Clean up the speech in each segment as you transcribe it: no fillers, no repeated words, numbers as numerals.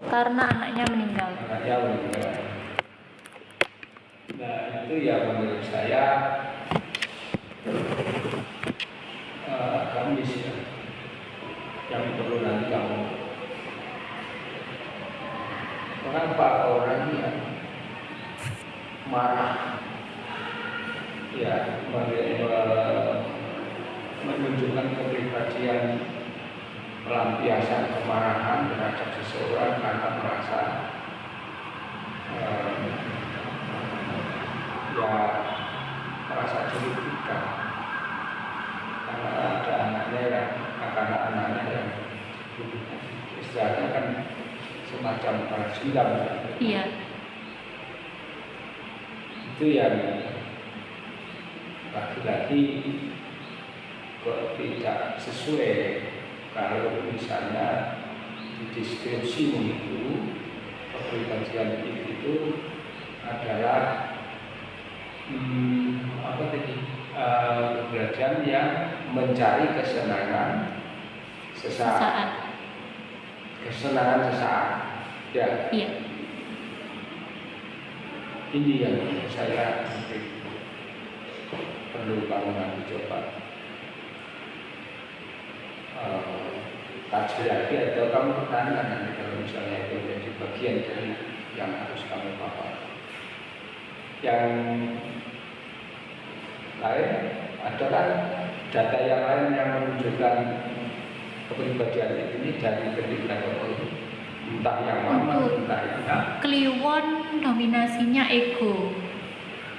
karena anaknya meninggal. Nah itu yang menurut saya kamis ya, yang perlu nanti kamu. Kenapa orang yang marah ya menunjukkan kepribadian pelampiasan kemarahan terhadap seseorang karena merasa merasa dirugikan karena ada anaknya yang istilahnya kan semacam balas dendam. Iya. Itu yang lagi-lagi kok tidak sesuai kalau misalnya di deskripsimu itu kepribadian itu adalah kepribadian yang mencari kesenangan sesaat. Kesenangan sesaat. Ya. Iya. Ini yang saya perlu kamu nanti coba kaji lagi atau kamu pertahankan nanti kalau misalnya itu menjadi bagian dari yang harus kamu paham. Yang lain adalah data yang lain yang menunjukkan kepribadian ini dari ketiga tokoh, entah yang mana, entah yang enggak. Kliwon dominasinya ego.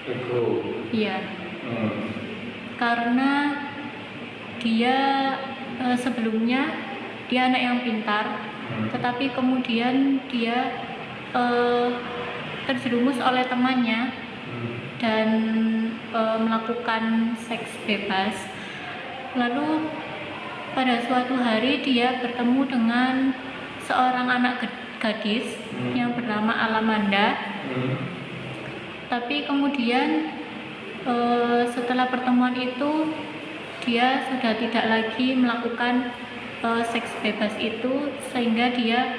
Ego. Iya. Karena dia sebelumnya dia anak yang pintar, tetapi kemudian dia terjerumus oleh temannya dan melakukan seks bebas. Lalu pada suatu hari dia bertemu dengan seorang anak gadis yang bernama Alamanda. Tapi kemudian setelah pertemuan itu dia sudah tidak lagi melakukan seks bebas itu, sehingga dia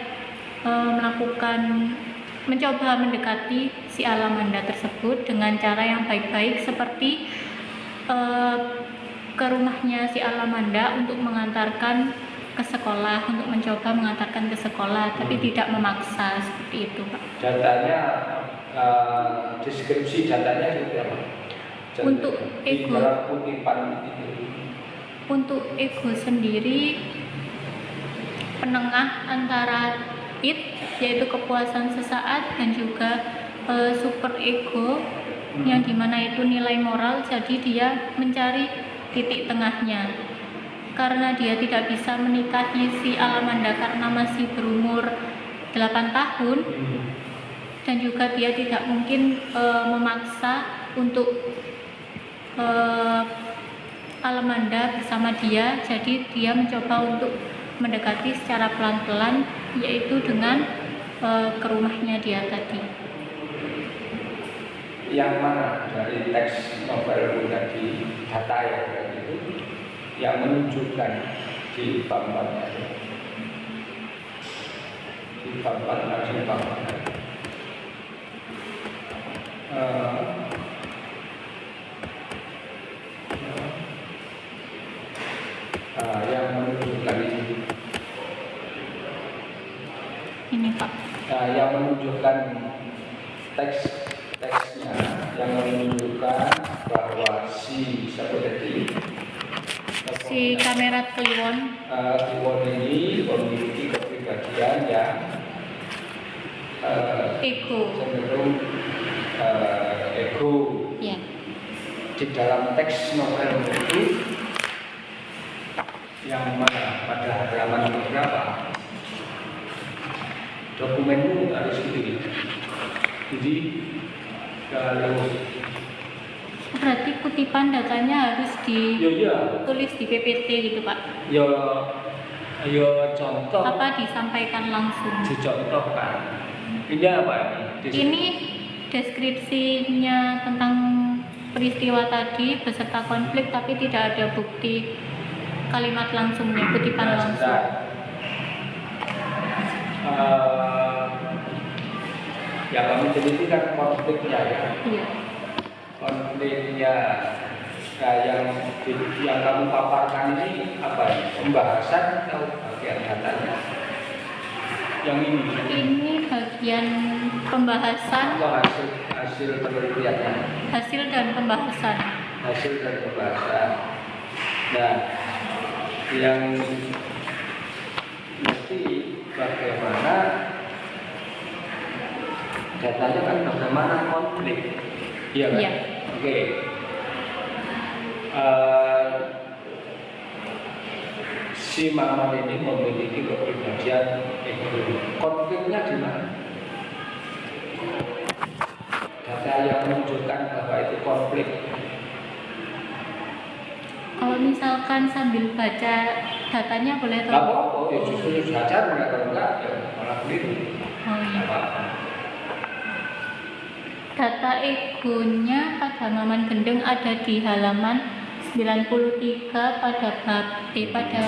mencoba mendekati si Alamanda tersebut dengan cara yang baik-baik, seperti ke rumahnya si Alamanda untuk mengantarkan ke sekolah, untuk mencoba mengantarkan ke sekolah, tapi tidak memaksa, seperti itu, Pak. Datanya, deskripsi datanya seperti apa? Untuk ego, untuk ego sendiri penengah antara id, yaitu kepuasan sesaat, dan juga super ego yang dimana itu nilai moral. Jadi dia mencari titik tengahnya, karena dia tidak bisa menikahi si Alamanda karena masih berumur 8 tahun, dan juga dia tidak mungkin memaksa untuk Alamanda bersama dia. Jadi dia mencoba untuk mendekati secara pelan-pelan, yaitu dengan ke rumahnya dia tadi. Yang mana dari teks novel tadi, data ya itu yang menunjukkan di bab-babnya, di bab-babnya. Yang menunjukkan ini, Pak. Yang menunjukkan teksnya yang menunjukkan bahwa si kamera Kliwon ini memiliki kepribadian yang cenderung ego. Ya. Di dalam teks novel itu yang mana pada halaman berapa dokumenmu harus ini. Jadi kalau berarti kutipan datanya harus ditulis di PPT gitu, Pak? Ya contoh. Apa disampaikan langsung? Dicontohkan. Ini apa ini? Ini deskripsinya tentang peristiwa tadi beserta konflik, tapi tidak ada bukti kalimat langsungnya, kutipan langsung. Yang kami teliti kan konfliknya ya. Iya. Konfliknya yang kamu paparkan ini apa ya? Pembahasan atau bagian datanya? Yang Ini bagian pembahasan, atau hasil penelitiannya? hasil dan pembahasan. Hasil dan pembahasan. Nah, yang nanti bagaimana datanya kan bagaimana konflik, iya kan? Iya. Oke. Si Maman ini memiliki kepribadian ekonomi. Konfliknya di mana? Data yang menunjukkan bahwa itu konflik. Kalau misalkan sambil baca datanya boleh tahu? Apa? Oh, ya justru belajar kalau enggak ya malah keliru. Oh iya. Apa? Data egonya pada Maman Gendeng ada di halaman 93 pada pada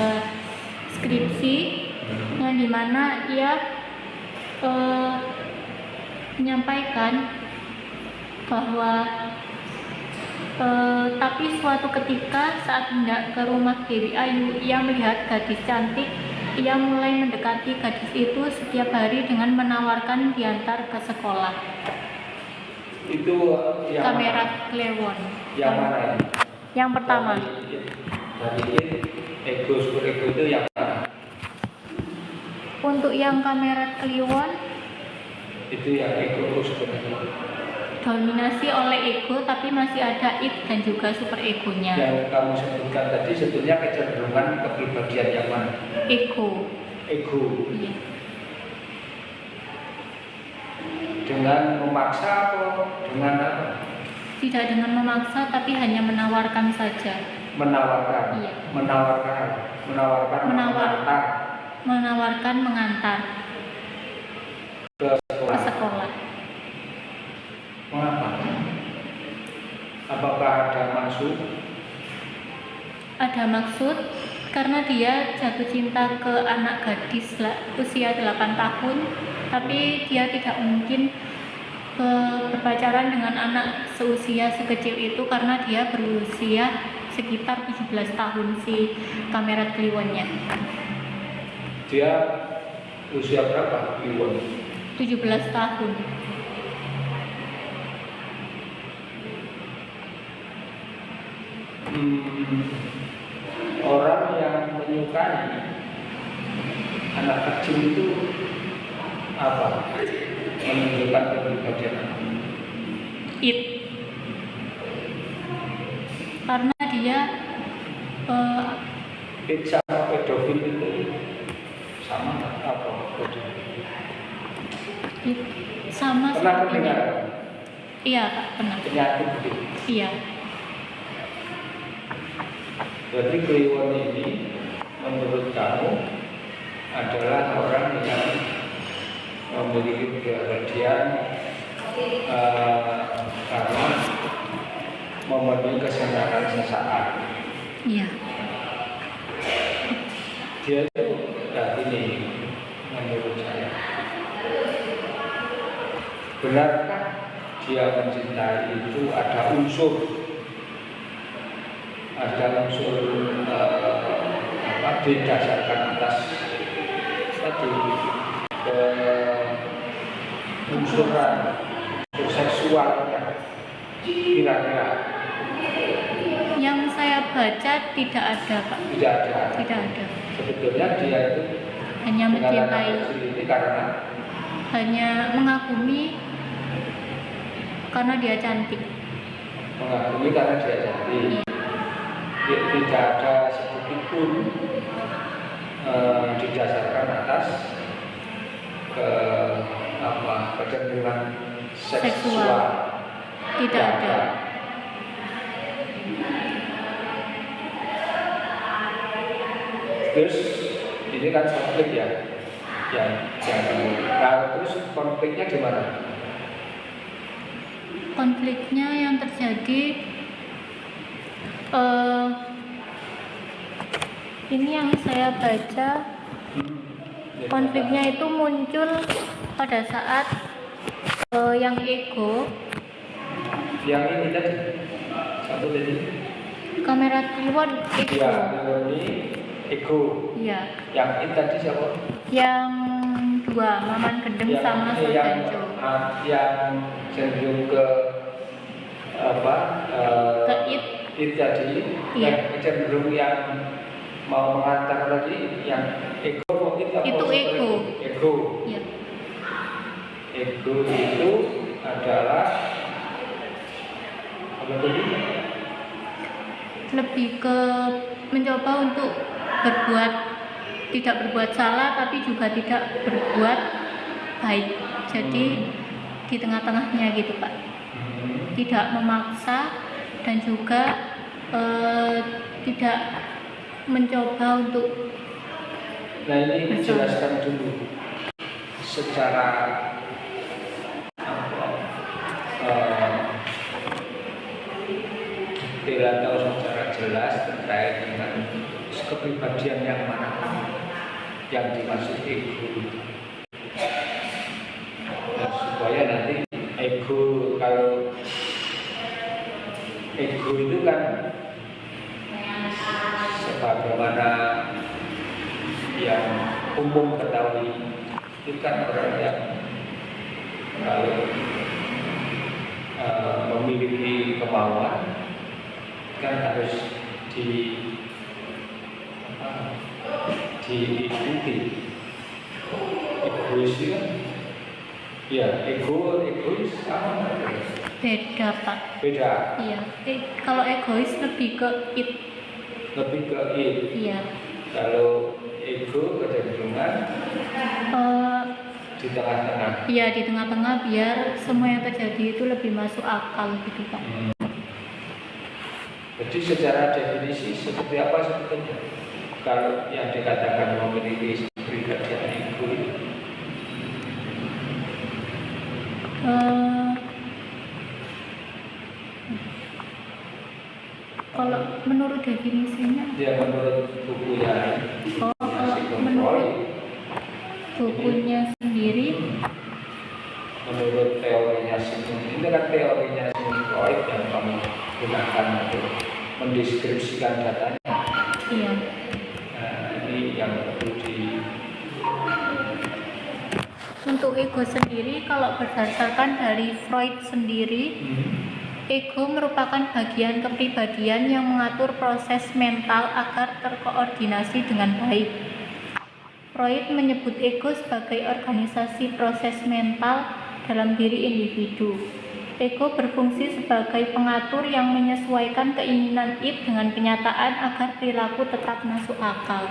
skripsi, yang dimana ia menyampaikan bahwa tapi suatu ketika saat hendak ke rumah Dewi Ayu, ia melihat gadis cantik. Ia mulai mendekati gadis itu setiap hari dengan menawarkan diantar ke sekolah. Itu yang Kamera mana? Kliwon. Yang mana ini? Yang pertama. Dari ego super ego itu yang mana? Untuk yang kamera Kliwon Itu yang ego super ego. dominasi oleh ego, tapi masih ada id dan juga super egonya. Yang kamu sebutkan tadi sebetulnya kecenderungan kepribadian yang mana? Ego. Ego. Iya. Dengan memaksa atau dengan apa? Tidak dengan memaksa, tapi hanya menawarkan saja. Menawarkan. Iya. Menawarkan. Menawarkan. Mengantar Menawarkan mengantar ke ke sekolah. sekolah. Mengapa? Apakah ada maksud? Ada maksud karena dia jatuh cinta ke anak gadis usia 8 tahun, tapi dia tidak mungkin berpacaran dengan anak seusia sekecil itu karena dia berusia sekitar 17 tahun si kamera Kliwonnya. Dia usia berapa? Kliwon? 17 tahun. Orang yang menyukai anak kecil itu apa? Menunjukkan kepribadian. It. Karena dia It sama pedofil itu sama apa? sama Pernah seperti mendengar? Iya, Pak, pernah. Penyakit itu. Iya. Berarti Kliwon ini menurut kamu adalah orang yang memiliki kepribadian karena memenuhi kesenangan sesaat. Iya. Dia itu ini menurut saya. Benarkah dia mencintai itu ada unsur didasarkan atas tadi unsuran seksualnya kira-kira? Yang saya baca tidak ada, Pak. Tidak ada. Tidak ada. Sebetulnya dia itu Hanya dengan anak mencintai, kecil ini karena hanya mengagumi karena dia cantik. mengagumi karena dia cantik. Tidak ada sedikit pun didasarkan atas kecenderungan seksual. Tidak ada. Terus ini kan konflik ya, terus konfliknya di mana? Konfliknya yang terjadi ini yang saya baca, konfliknya itu muncul pada saat Yang ego, Yang ini tadi, satu tadi. kamera kliwon ego. Ya, ini ego. Iya. Yang ini tadi siapa? Yang dua, Maman Gendeng sama Sodanjo. Yang cenderung ke apa? Ke it. It tadi. Iya. Yang cenderung yang mau mengantar tadi, yang ego Itu ego. Ego. Iya. Ego itu adalah apa tadi? Lebih ke mencoba untuk tidak berbuat salah tapi juga tidak berbuat baik. Jadi di tengah-tengahnya gitu Pak. Tidak memaksa dan juga tidak mencoba untuk. Nah ini dijelaskan dulu secara detail atau secara jelas terkait dengan kepribadian yang mana yang dimaksud ego. Nah, supaya nanti ego, kalau ego itu kan sebagaimana yang umum ketahui, itu kan orang yang kalau memiliki kemauan kan harus diikuti. Egois itu kan, ya egois sama. Beda Pak. Beda. Iya. Kalau egois lebih ke it. Lebih ke it. Iya. Kalau ego kecenderungan di tengah-tengah. Iya, di tengah-tengah biar semua yang terjadi itu lebih masuk akal gitu Pak. Jadi secara definisi seperti apa sebetulnya kalau yang dikatakan memiliki kepribadian ego itu? Kalau menurut definisinya, Ya menurut bukunya, menurut bukunya sendiri, menurut teorinya Sigmund, ini kan teorinya Sigmund Freud yang kamu gunakan untuk mendeskripsikan datanya. iya. Nah, ini yang perlu Untuk ego sendiri, kalau berdasarkan dari Freud sendiri, ego merupakan bagian kepribadian yang mengatur proses mental agar terkoordinasi dengan baik. Freud menyebut ego sebagai organisasi proses mental dalam diri individu. Ego berfungsi sebagai pengatur yang menyesuaikan keinginan id dengan kenyataan agar perilaku tetap masuk akal.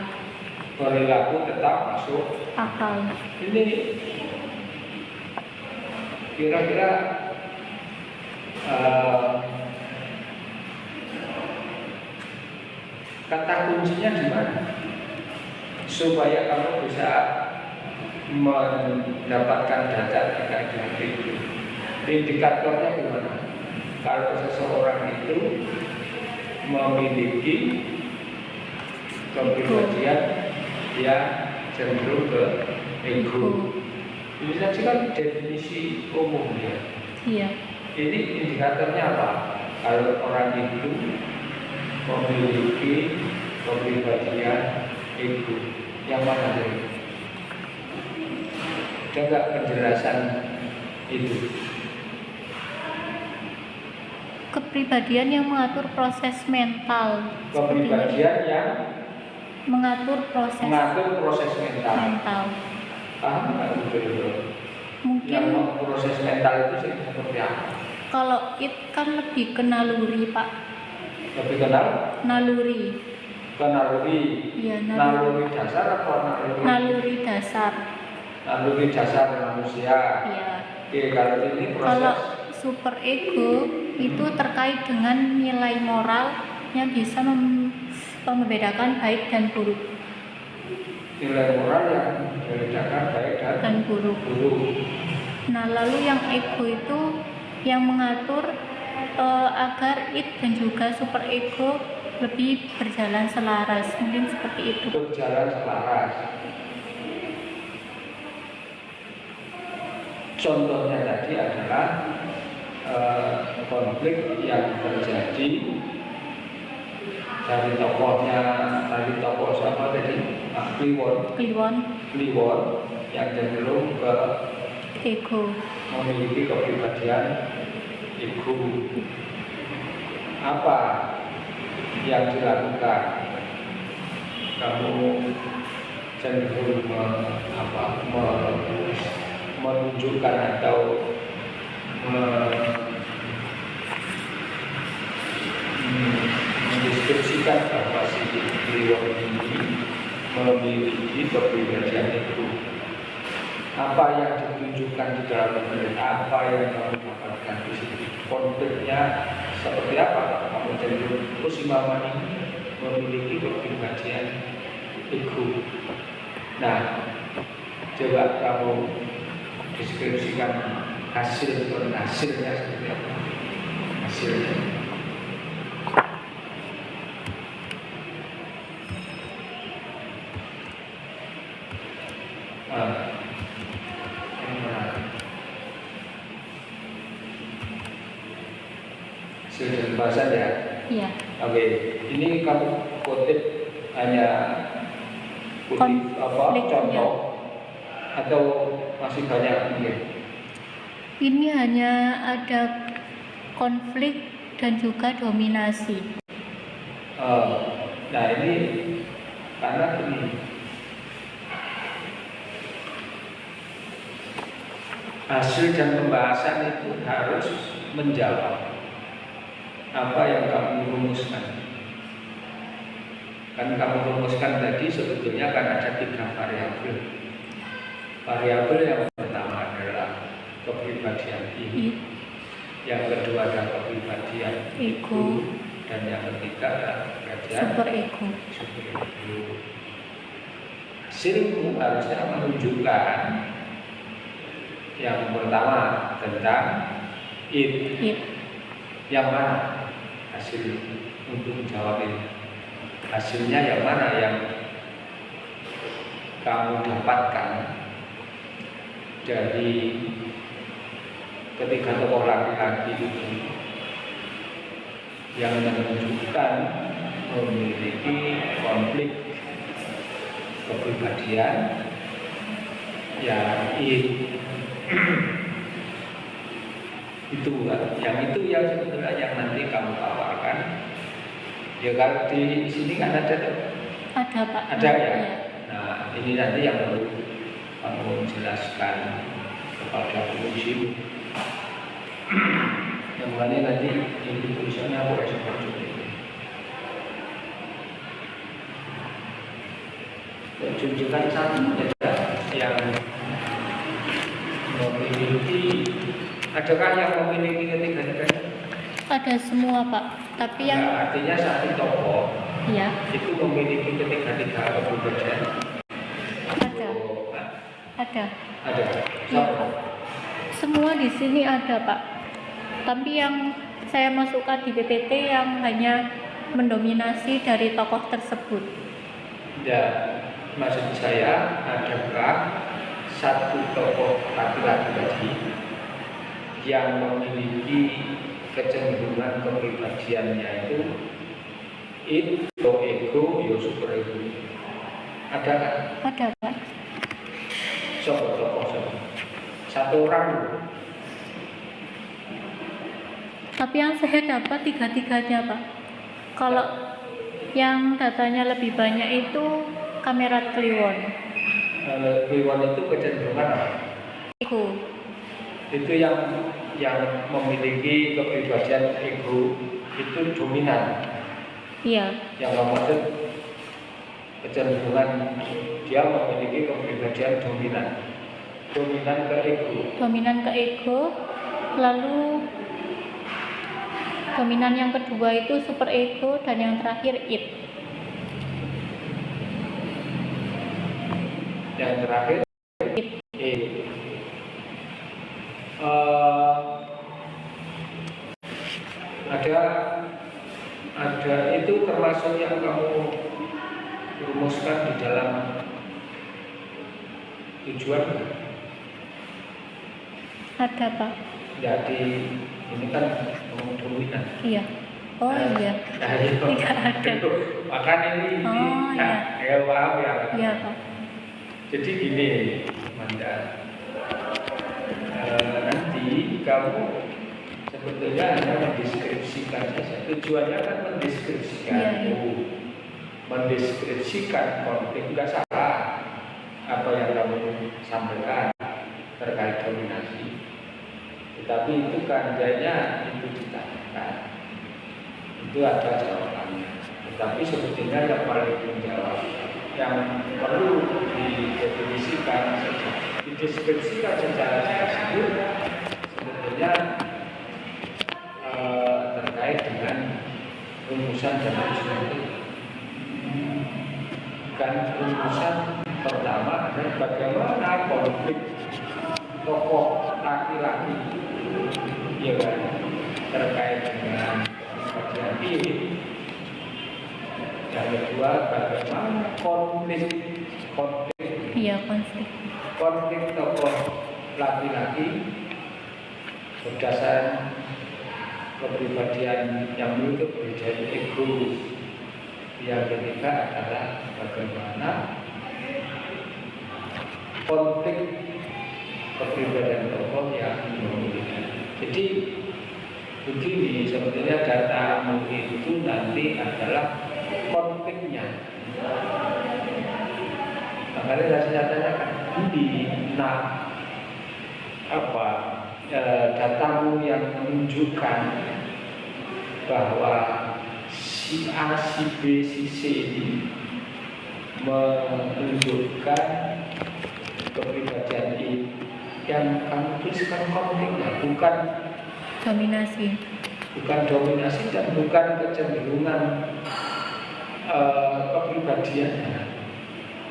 perilaku tetap masuk Akal. Ini kira-kira kata kuncinya di mana supaya kamu bisa mendapatkan data terkait dengan itu? Indikatornya gimana? Kalau seseorang itu memiliki kepribadian yang cenderung ke ego, ini saja kan definisi umum ya. Iya. Ini indikatornya apa? Kalau orang itu memiliki kepribadian ego, yang mana itu? Ada nggak penjelasan itu? Kepribadian yang mengatur proses mental. Kepribadian yang Mengatur proses mental. Paham nggak betul? Mungkin Yang proses mental itu seperti apa? kalau it kan lebih ke naluri Pak. Lebih kenal Naluri. ke naluri. Iya, Naluri dasar atau naluri? Naluri dasar. Naluri dasar manusia. Iya. Oke, kalau ini Kalau proses super ego itu terkait dengan nilai moral yang bisa membedakan baik dan buruk. nilai moral yang membedakan baik dan buruk. Nah, lalu yang ego itu yang mengatur agar it dan juga super ego lebih berjalan selaras, mungkin seperti itu. berjalan selaras. contohnya tadi adalah konflik yang terjadi dari tokoh siapa tadi? Kliwon yang cenderung ke ego, memiliki kepribadian ego. Apa yang dilakukan? Kamu cenderung menunjukkan atau mendeskripsikan bahwa si Kliwon ini memiliki kepribadian itu. Apa yang ditunjukkan di dalam pemerintah, apa yang kamu dapatkan di situ? Konfliknya seperti apa? Kamu cenderung si mama ini memiliki kepribadian ego. Nah, coba kamu deskripsikan hasilnya seperti apa? Hasilnya. Hasil pembahasan ya? Iya. Oke, ini kamu kutip hanya contoh atau masih banyak mungkin? Ini hanya ada konflik dan juga dominasi. Nah ini karena ini hasil dan pembahasan itu harus menjawab apa yang kamu rumuskan. Kan kamu rumuskan tadi sebetulnya kan ada 3 variabel. Variabel yang pertama adalah kepribadian ini, yang kedua adalah kepribadian ego, dan yang ketiga adalah kepribadian super ego. Hasilmu harusnya menunjukkan yang pertama tentang it. Yang mana hasil untuk menjawab ini? Hasilnya yang mana yang kamu dapatkan dari ketiga tokoh laki-laki itu yang menunjukkan memiliki konflik kepribadian ya itu yang sebetulnya yang nanti kamu tawarkan. Ya kalau di sini kan ada tuh. Ada Pak. Ada ya. Nah ini nanti yang perlu kamu jelaskan kepada penguji. Yang mana nanti ini tulisannya apa seperti ini. Tunjukkan satu yang memiliki. Adakah yang memiliki ketiga-tiganya? Ada semua Pak, tapi yang artinya satu tokoh ya itu memiliki ketiga-tiga kepribadian. Ada. Ya. Semua di sini ada Pak. Tapi yang saya masukkan di PPT yang hanya mendominasi dari tokoh tersebut. Ya, maksud saya adakah satu tokoh laki-laki tadi yang memiliki kecenderungan kepribadiannya itu ego, super ego. Ada kan? Ada Pak. Tokoh satu orang. Tapi yang saya dapat tiga-tiganya Pak. Kalau yang datanya lebih banyak itu kamera Kliwon. Kliwon itu kecenderungan apa? Ego. Itu yang memiliki kepribadian ego itu dominan. Iya. Yang maksud kecenderungan dia memiliki kepribadian dominan ke ego. Lalu dominan yang kedua itu super ego dan yang terakhir it. Yang terakhir ada itu termasuk yang kamu rumuskan di dalam tujuan. Ada Pak. Jadi ini kan ngomong dominan. Iya. Oh iya. Nah, itu. Tidak ada. Itu. Makanya ini. Oh Nah, iya. ya paham ya. Iya Pak. Jadi gini, Manda. Nanti kamu sebetulnya hanya mendeskripsikan saja. Tujuannya kan mendeskripsikan. Iya, iya. Mendeskripsikan konflik, nggak salah apa yang kamu sampaikan terkait dominasi. Tetapi itu kan kayaknya itu ditanyakan, itu ada jawabannya. Tetapi sebetulnya yang paling menjawab, yang perlu didefinisikan, dideskripsikan secara spesifik, sebetulnya terkait dengan rumusan dan rumusan itu. Kan rumusan pertama adalah bagaimana konflik tokoh laki-laki, ya kan, terkait dengan bagian ini. Yang kedua, bagaimana konflik Iya, konflik tokoh laki-laki berdasarkan kepribadian yang memiliki kepribadian ego. Yang ketiga adalah bagaimana konflik kepribadian tokoh yang memiliki. Jadi begini, sebetulnya data mungkin itu nanti adalah konfliknya. Makanya saya tanyakan ini, datamu yang menunjukkan bahwa si A, si B, si C ini menunjukkan kepribadian ini yang kamu tuliskan konfliknya, bukan dominasi dan bukan kecenderungan kepribadiannya.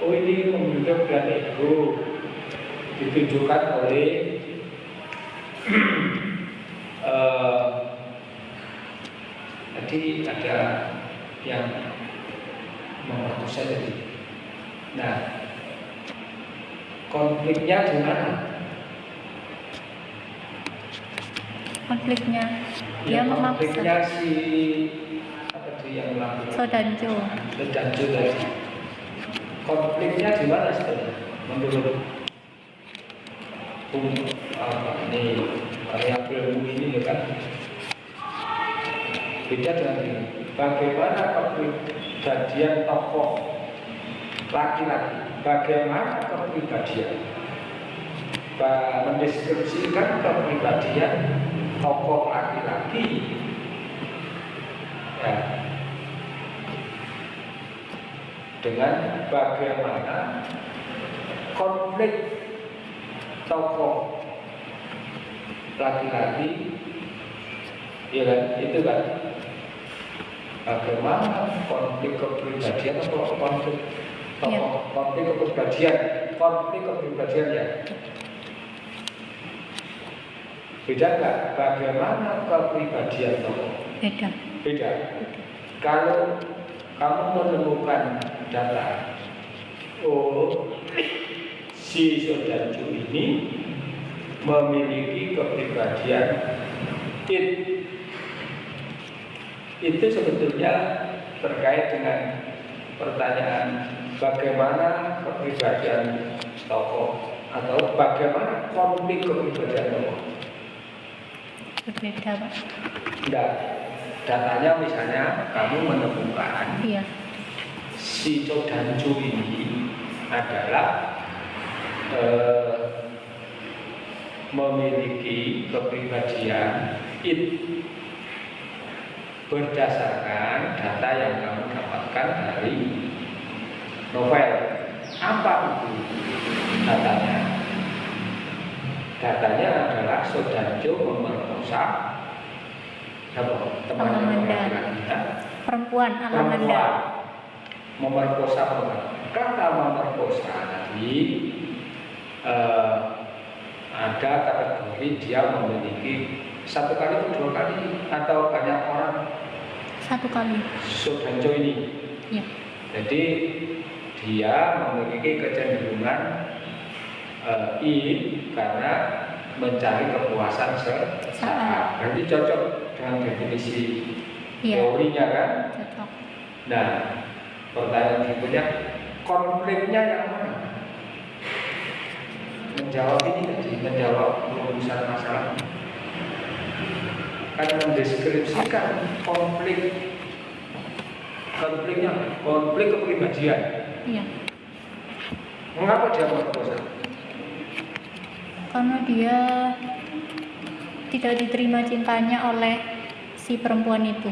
Oh, ini memiliki kepribadian ego ditunjukkan oleh tadi ada yang mengaku saya tadi. Nah, konfliknya gimana? Konfliknya dia memaksa. Konfliknya si apa sih yang melakukan? Sodanjo tadi. Konfliknya gimana sebenarnya? Menurut ini variabel ini ya kan? Beda dengan ini. Bagaimana kepribadian tokoh laki-laki? Bagaimana kepribadian? Mendeskripsikan kepribadian tokoh laki-laki. Ya. Dengan bagaimana konflik tokoh laki-laki, ya kan? Itu kan. Bagaimana konflik kepribadian atau konflik kepribadian ya. Beda nggak? Bagaimana kepribadian tokoh? Beda. Kalau kamu menemukan data, oh, si Sodanjo ini memiliki kepribadian itu sebetulnya terkait dengan pertanyaan bagaimana kepribadian tokoh atau bagaimana konflik kepribadian tokoh. Berbeda Pak. Enggak, datanya misalnya kamu menemukan si Sodanjo ini adalah memiliki kepribadian berdasarkan data yang kamu dapatkan dari novel. Apa itu datanya? Datanya adalah Sodanjo memerkosa perempuan memerkosa perempuan. Kata memerkosa tadi ada kategori dia memiliki satu kali atau dua kali atau banyak orang? Satu kali. Sodanjo ini. Ya. Jadi dia memiliki kecenderungan karena mencari kepuasan sesaat. Berarti cocok dengan definisi Iya, teorinya kan? cocok. Nah, pertanyaan berikutnya, konfliknya yang mana? Menjawab ini tadi, menjawab urusan masalah. Kan mendeskripsikan konfliknya, konflik kepribadian. Iya, Mengapa dia merkosa? karena dia tidak diterima cintanya oleh si perempuan itu,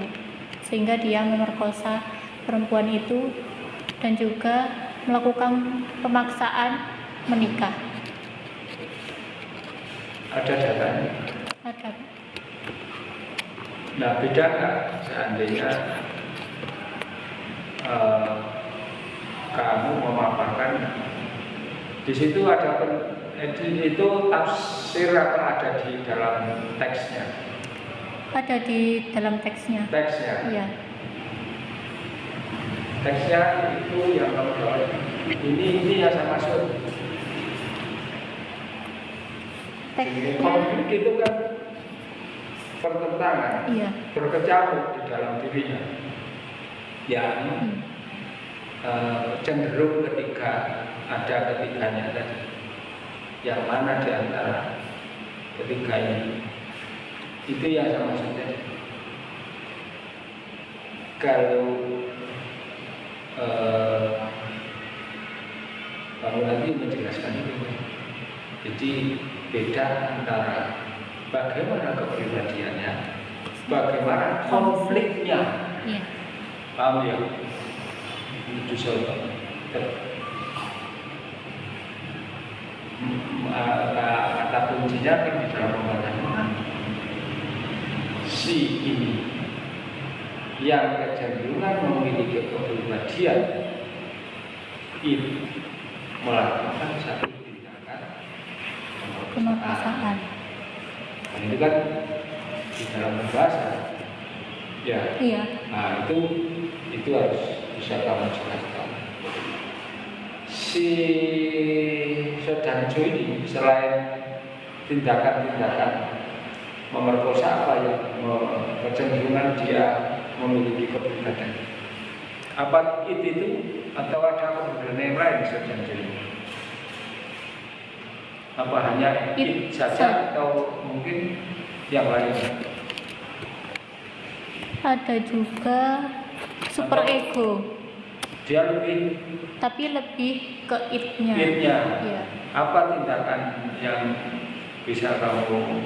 sehingga dia memerkosa perempuan itu dan juga melakukan pemaksaan menikah. Ada datanya. Ada. Nah, beda nggak seandainya kamu memaparkan di situ ada itu tafsir atau ada di dalam teksnya? Ada di dalam teksnya. Teksnya. Iya. Teksnya itu yang kamu jawab. Ini yang saya maksud. Teksnya. Konflik itu kan pertentangan, Iya. berkecamuk di dalam dirinya. Ya, cenderung ketika ada ketiganya tadi. Yang mana di antara ketiga ini? Itu yang saya maksudnya. Kalau kamu nanti menjelaskan itu, jadi beda antara bagaimana kepribadiannya, bagaimana konfliknya. Iya. Paham ya? Itu saja. Kata kuncinya kan di dalam pembahasan si ini yang kecenderungan memiliki kepribadian itu melakukan satu tindakan Pemerkosaan. Nah, itu kan di dalam pembahasan ya. Iya. Nah itu harus bisa kamu jelaskan. Si Sodanjo ini selain tindakan-tindakan memerkosa apa ya, kecenderungan dia memiliki kepribadian, apa itu atau ada kepribadian yang lain Sodanjo ini? Apa hanya it saja atau mungkin yang lain? Ada juga super ego, Dia lebih tapi lebih ke it-nya. it-nya. Iya. Apa tindakan yang bisa kamu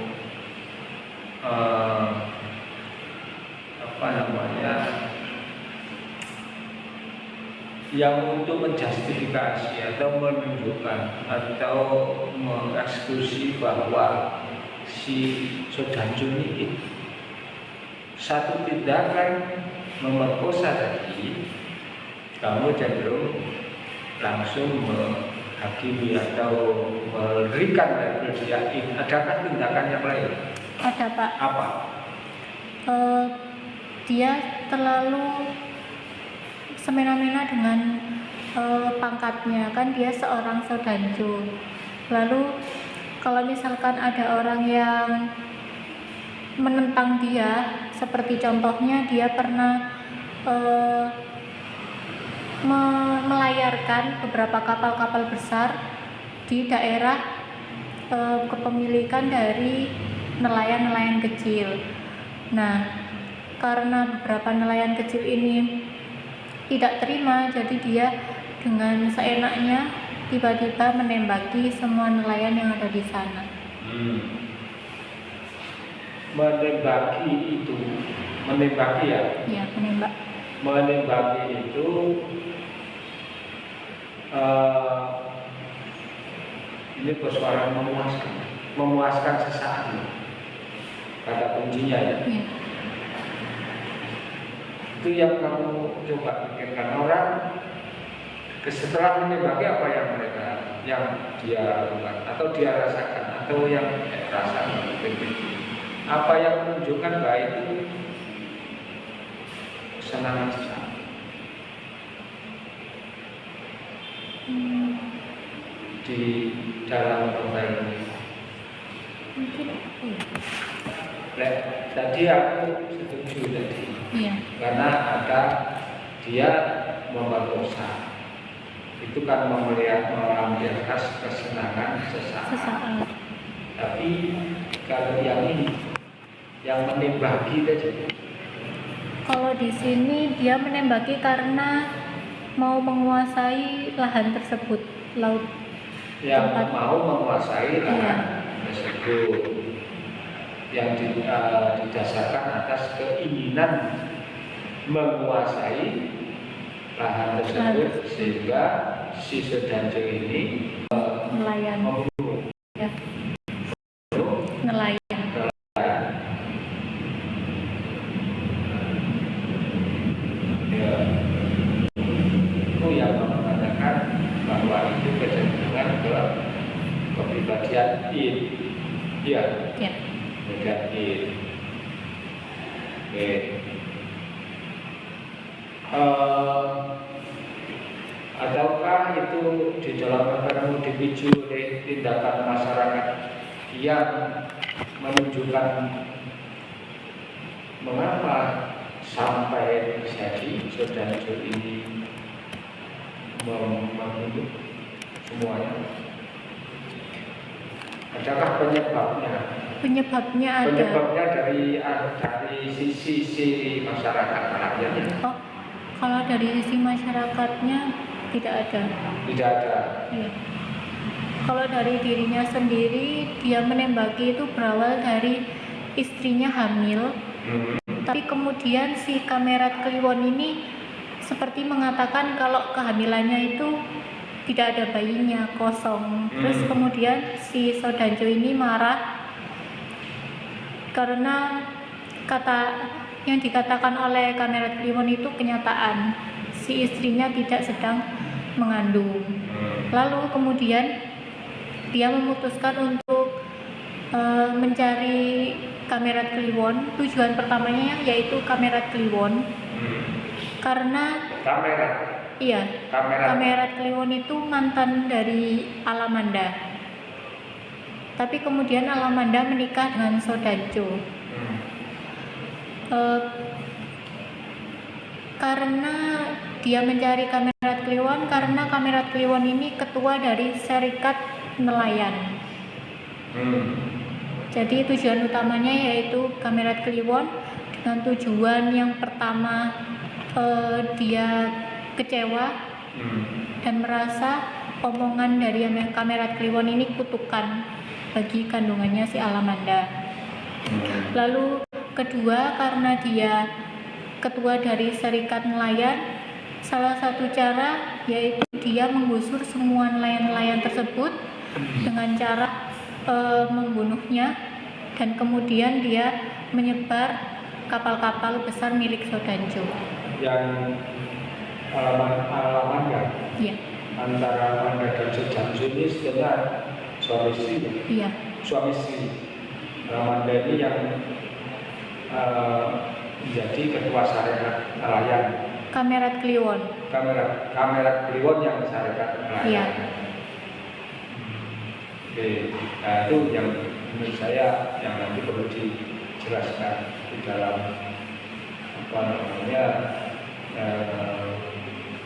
apa namanya, yang untuk menjustifikasi atau menunjukkan atau mengeksekusi bahwa si Sodanjo ini satu tindakan memerkosa tadi, kamu cenderung langsung menghakimi atau memberikan label dia. Adakah tindakan yang lain? Ada, Pak. Apa? Dia terlalu semena-mena dengan pangkatnya, kan dia seorang Sodanjo. Lalu kalau misalkan ada orang yang menentang dia, seperti contohnya dia pernah melayarkan beberapa kapal-kapal besar di daerah kepemilikan dari nelayan-nelayan kecil. Nah, karena beberapa nelayan kecil ini tidak terima, jadi dia dengan seenaknya tiba-tiba menembaki semua nelayan yang ada di sana. Menembaki ya? Ya, menembak. Menembaki itu ini persoalan memuaskan sesaat, kata kuncinya ya. Ya. Itu yang kamu coba pikirkan. Orang setelah menembaki apa yang dia lakukan atau dia rasakan atau yang rasakan, apa yang menunjukkan bahwa itu kesenangan sesaat. Di dalam novel ini Mungkin apa ya? Nah, tadi aku setuju tadi. Iya. Karena ada dia memerkosa. Itu kan melampiaskan kesenangan sesaat. Sesaat. Tapi kalau yang ini, yang menembaki tadi, Kalau di sini dia menembaki karena mau menguasai lahan tersebut, laut. yang Tempat. mau menguasai lahan Iya. tersebut, yang didasarkan atas keinginan menguasai lahan tersebut, sehingga si Sodanjo ini Nelayan. membunuh Ya. Nelayan. Ya, itu yang mengatakan bahwa itu kecenderungan ke kepribadian id, ya, Ya. kepribadian id. Oke. Ataukah itu di dalam perkara dipicu oleh tindakan masyarakat yang menunjukkan mengapa sampai jadi Sodanjo ini membunuh semuanya? Adakah penyebabnya? Penyebabnya ada. Penyebabnya dari sisi masyarakat rakyatnya? Oh, kalau dari sisi masyarakatnya tidak ada. Tidak ada. Iya. Kalau dari dirinya sendiri, dia menembaki itu berawal dari istrinya hamil. Tapi kemudian si Kamerat Kliwon ini seperti mengatakan kalau kehamilannya itu tidak ada bayinya, kosong. Terus kemudian si Sodanjo ini marah karena kata yang dikatakan oleh Kamerat Kliwon itu kenyataan. Si istrinya tidak sedang mengandung. Lalu kemudian dia memutuskan untuk mencari Kamerat Kliwon. Tujuan pertamanya yaitu Kamerat Kliwon karena Kamerat Kliwon itu mantan dari Alamanda. Tapi kemudian Alamanda menikah dengan Sodanjo. Karena dia mencari Kamerat Kliwon karena Kamerat Kliwon ini ketua dari Serikat Nelayan. Jadi tujuan utamanya yaitu Kamerat Kliwon dengan tujuan yang pertama dia kecewa dan merasa omongan dari Kamerat Kliwon ini kutukan bagi kandungannya si Alamanda. Lalu kedua, karena dia ketua dari Serikat Nelayan, salah satu cara yaitu dia menggusur semua nelayan-nelayan tersebut dengan cara membunuhnya, dan kemudian dia menyebar kapal-kapal besar milik Sodanjo. Yang Alamanda, Iya. antara Alamanda dan Sodanjo ini sebenarnya suami istri. Iya. Suami istri. Alamanda ini yang menjadi ketua Serikat Nelayan. Kamerat Kliwon. Kamerat Kliwon yang Serikat Nelayan. Iya. Oke, nah itu yang menurut saya yang nanti perlu dijelaskan di dalam apa namanya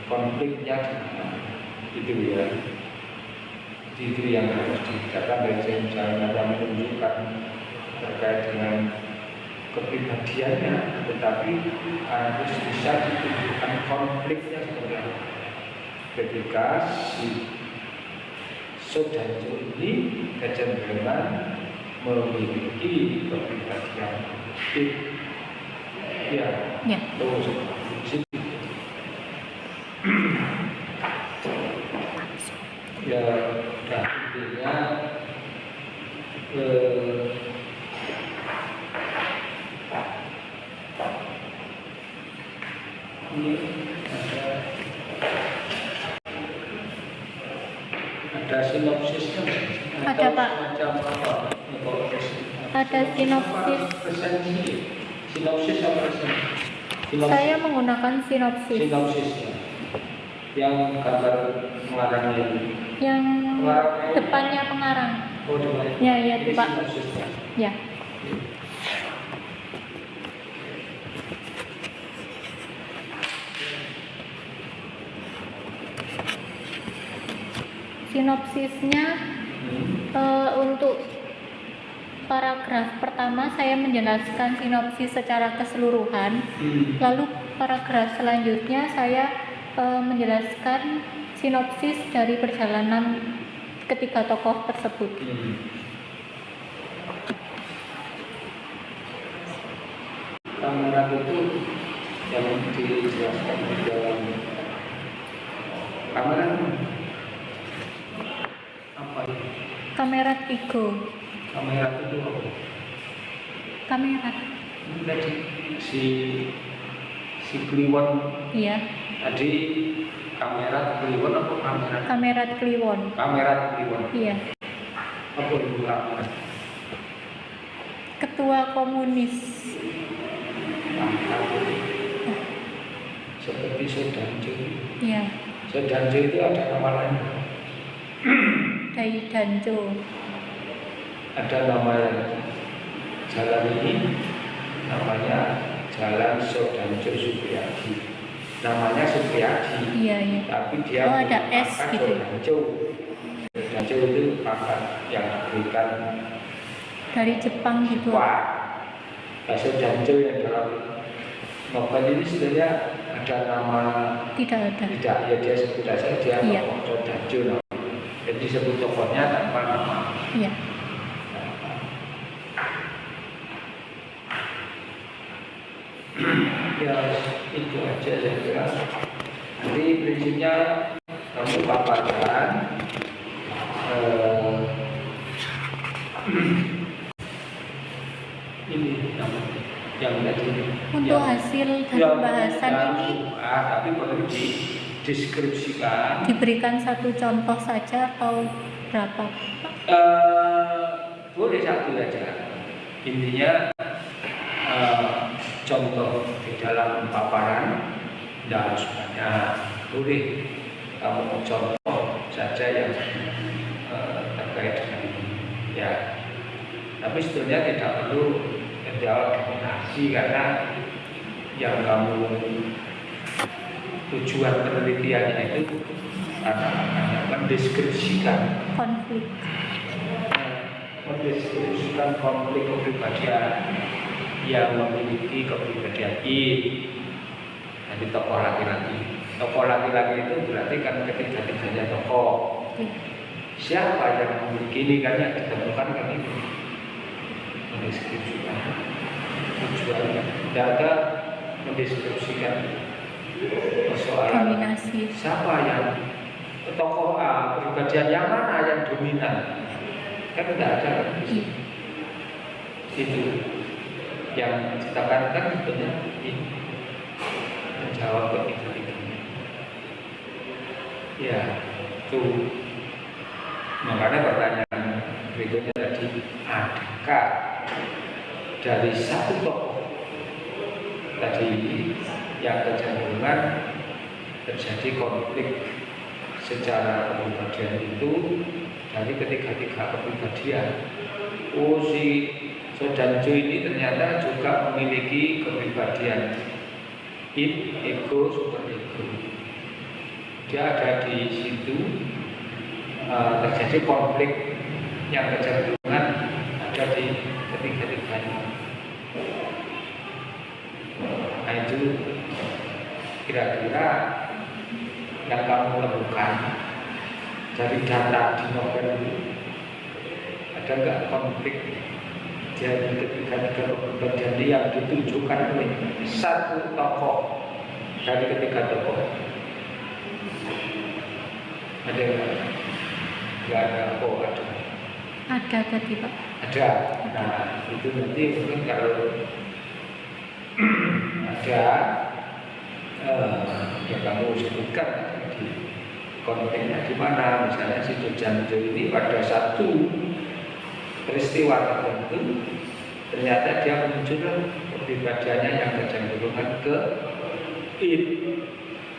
konfliknya itu ya. Itu yang harus dikatakan dari misalnya yang menunjukkan terkait dengan kepribadiannya, tetapi harus bisa ditunjukkan konfliknya seperti apa. Ketika si Sodanjo ini kecenderungan memiliki kepribadian ya. Terus ya, nah intinya ini ada sinopsisnya, Ada, Pak. Macam apa? Ada sinopsis. Sinopsis apa presensi? Saya menggunakan sinopsis. Sinopsisnya yang gambar pengarangnya. Yang depannya pengarang. Oh, dua. Ya, ya, Ini Pak. sinopsisnya. Ya. Sinopsisnya untuk paragraf pertama saya menjelaskan sinopsis secara keseluruhan. Lalu paragraf selanjutnya saya menjelaskan sinopsis dari perjalanan ketiga tokoh tersebut. Kamerat itu yang dijelaskan di dalam kamerat apa itu? Kamerat ego. Kamerat itu apa? Kamerat. Tadi si Kliwon Iya. tadi kamerat Kliwon apa kamerat? Kamerat Kliwon. Kamerat Kliwon. Iya. Apa itu kamerat? Ketua komunis. Seperti Sodanjo. Iya. Sodanjo itu ada nama lain. Dai Danjo. Ada nama jalan ini, namanya Jalan Sodanjo Supriyadi. Namanya Supriyadi. Iya, iya. Tapi dia Oh, ada S menggunakan gitu. Sodanjo. Sodanjo itu pangkat yang diberikan Dari Jepang gitu. Wah, bakso Danjo yang dalam novel ini sebenarnya ada nama Tidak ada. tidak, ya dia sebut saja dia Iya. tokoh Danjo. Jadi disebut tokohnya tanpa nama. Iya. Ya itu aja saya kira. Jadi prinsipnya kamu paparkan ini yang tadi Untuk hasil dari bahasan ini tapi perlu dideskripsikan. diberikan satu contoh saja atau berapa? Boleh satu saja. Intinya contoh di dalam paparan tidak harus banyak. Boleh kamu contoh saja yang terkait dengan ini. Ya. Tapi sebetulnya tidak perlu menjawab dominasi karena yang kamu tujuan penelitiannya itu hanya mendeskripsikan konflik kepribadian yang memiliki kepribadian I. Jadi tokoh laki-laki. Tokoh laki-laki itu berarti kan ketiga-tiganya tokoh. Siapa yang memiliki ini kan yang ditemukan kan ini mendeskripsikan tujuannya. Tidak ada mendeskripsikan persoalan Dominasi. siapa yang tokoh A, kepribadian yang mana yang dominan, kan tidak ada. Itu yang ditekankan kan sebetulnya ini menjawab ketiga-tiganya. Ya, itu makanya pertanyaan berikutnya tadi, adakah dari satu tokoh tadi yang kecenderungan terjadi konflik secara kepribadian itu dari ketiga-tiga kepribadian? Oh, si Sodanjo ini ternyata juga memiliki kepribadian id, ego, super ego. Dia ada di situ, terjadi konflik yang kecenderungan ada di ketiga-tiganya. Nah itu kira-kira yang kamu temukan dari data di novel ini, ada nggak konflik dari ketiga-tiga kepribadian yang ditunjukkan oleh satu tokoh dari ketiga tokoh? Ada nggak? Nggak ada. Oh, ada. Ada tadi, Pak. Ada. Nah itu nanti mungkin kalau ada yang kamu sebutkan di kontennya di mana, misalnya si Sodanjo ini pada satu peristiwa tertentu ternyata dia menunjukkan kepribadiannya yang kecenderungan ke id.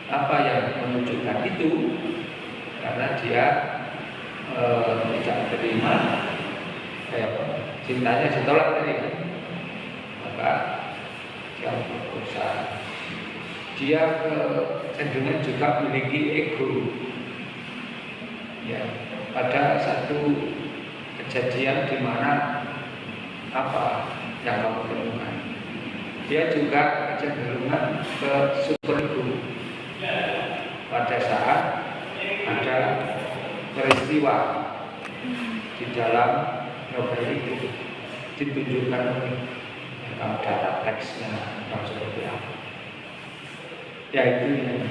Apa yang menunjukkan itu? Karena dia tidak terima cintanya ditolak tadi kan, maka dia berusaha. Dia cenderungan juga memiliki ego. Ya, pada satu kejadian di mana apa yang kamu temukan, dia juga kecenderungan ke super ego. Pada saat ada peristiwa di dalam novel itu ditunjukkan kalau data teksnya atau seperti apa, ya itu yang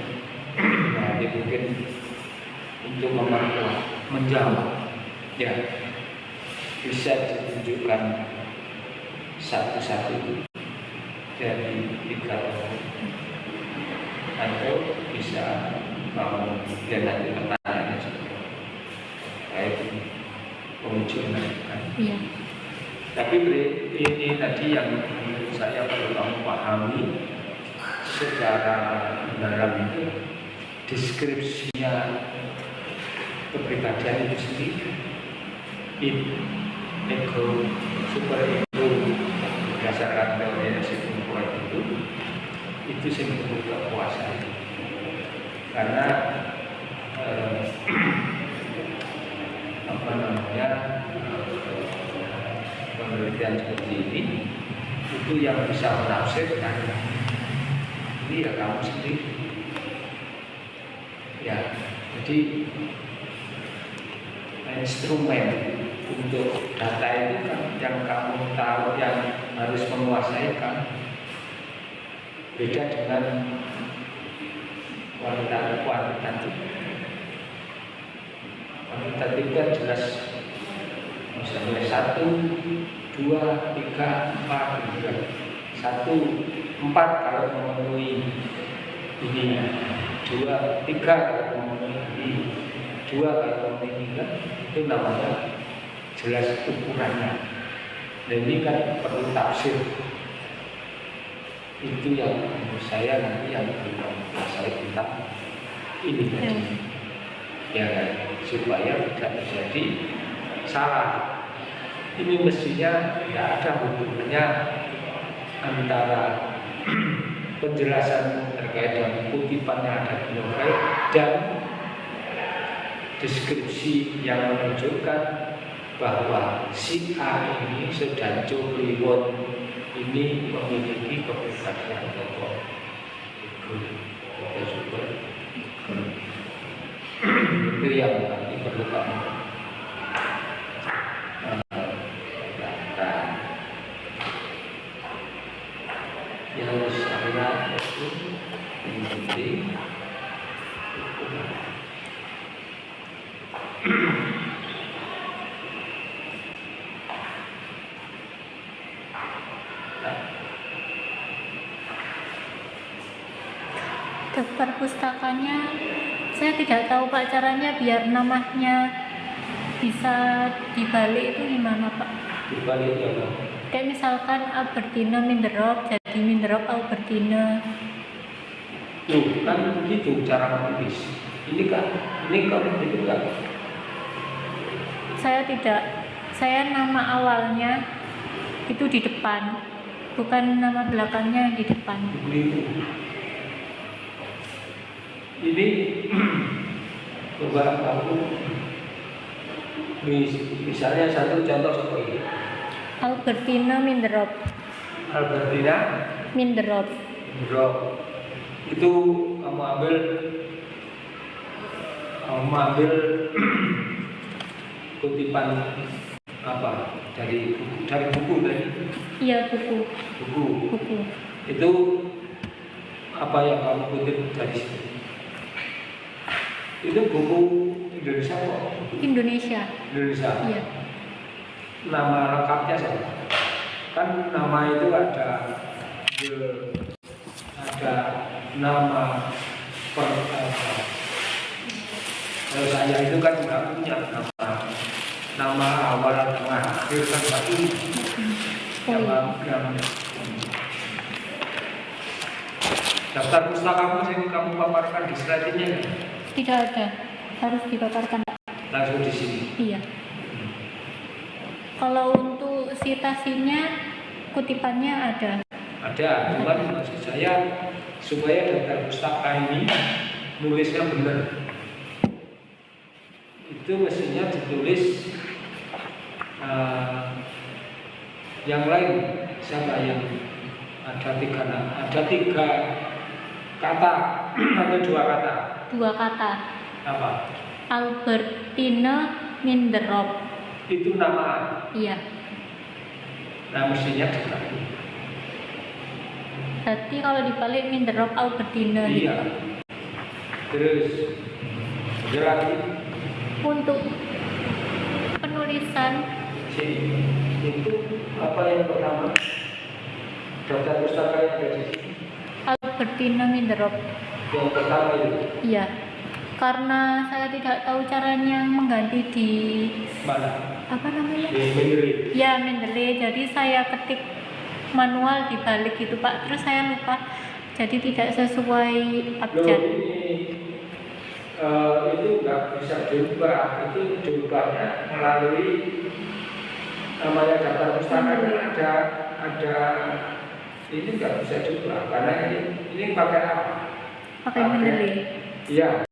nah, mungkin untuk menjawab ya bisa ditunjukkan satu-satu dari 3 orang atau bisa mau dia nanti pertanyaannya kayak pengunjung kan. Iya. Tapi ini tadi yang menurut saya perlu kamu pahami secara mendalam itu deskripsinya kepribadian itu sendiri. Ego, super ego berdasarkan teori Sigmund Freud itu sih perlu kekuasaan. Karena apa namanya penelitian seperti ini itu yang bisa menafsirkan ini ya kamu sendiri ya. Jadi instrumen untuk data itu kan yang kamu tahu yang harus menguasai kan beda dengan kuantitatif. Kuantitatif kan jelas misalnya 1, 2, 3, 4 gitu kan. 1, 4 kalau memenuhi ini, 2, 3 kalau memenuhi ini, 2 kalau memenuhi ini kan, itu namanya jelas ukurannya. Dan ini kan perlu tafsir. Itu yang menurut saya nanti yang perlu saya tentang ini tadi. Ya kan, supaya tidak terjadi salah. Ini mestinya tidak ada hubungannya antara penjelasan terkait dengan kutipan yang ada di novel dan deskripsi yang menunjukkan bahwa si A ini Sudanjo Kliwon ini memiliki kepribadian pokok ego super itu yang nanti perlu kamu yang saya itu mengikuti Ke perpustakanya saya tidak tahu Pak caranya biar namanya bisa dibalik itu gimana Pak? dibalik apa? Kayak misalkan Albertina Minderop jadi Minderop Albertina. Loh, kan begitu cara menulis. Ini kan itu kan. Saya tidak, saya nama awalnya itu di depan, bukan nama belakangnya di depan. Begitu. Ini coba kamu misalnya satu contoh seperti ini. Albertina Minderop. Albertina Minderop. Itu kamu ambil kutipan apa dari buku tadi? Iya buku. Itu apa yang kamu kutip dari situ? Itu buku Indonesia kok? Indonesia. Iya. Nama lengkapnya siapa? Kan nama itu ada nama kalau saya itu kan nggak punya nama awal tengah akhir kan satu nama daftar pustakamu yang kamu paparkan di slide ini kan? Tidak ada, harus dipaparkan. Langsung di sini. Iya. Kalau untuk citasinya, kutipannya ada. Ada, cuman maksud saya supaya daftar pustaka ini nulisnya benar, itu mestinya ditulis yang lain. Siapa yang ada tiga kata atau dua kata? Dua kata. Apa? Albertine Minderop. Itu nama. Iya. Nah mestinya dibalik. Berarti kalau dibalik Minderop Albertine. Iya. Terus ada lagi Untuk penulisan itu apa yang pertama? Daftar pustaka yang ada di sini. Albertine Minderop. Yang pertama itu Iya. Karena saya tidak tahu caranya mengganti di mana? apa namanya? Di Mendeley. Ya, Mendeley. Jadi saya ketik manual di balik gitu, Pak. Terus saya lupa. Jadi tidak sesuai Loh, abjad. itu nggak bisa diubah. Itu diubahnya melalui namanya daftar pustaka kan ada ini nggak bisa diubah karena ini pakai apa? Pakai Mendeley. Iya.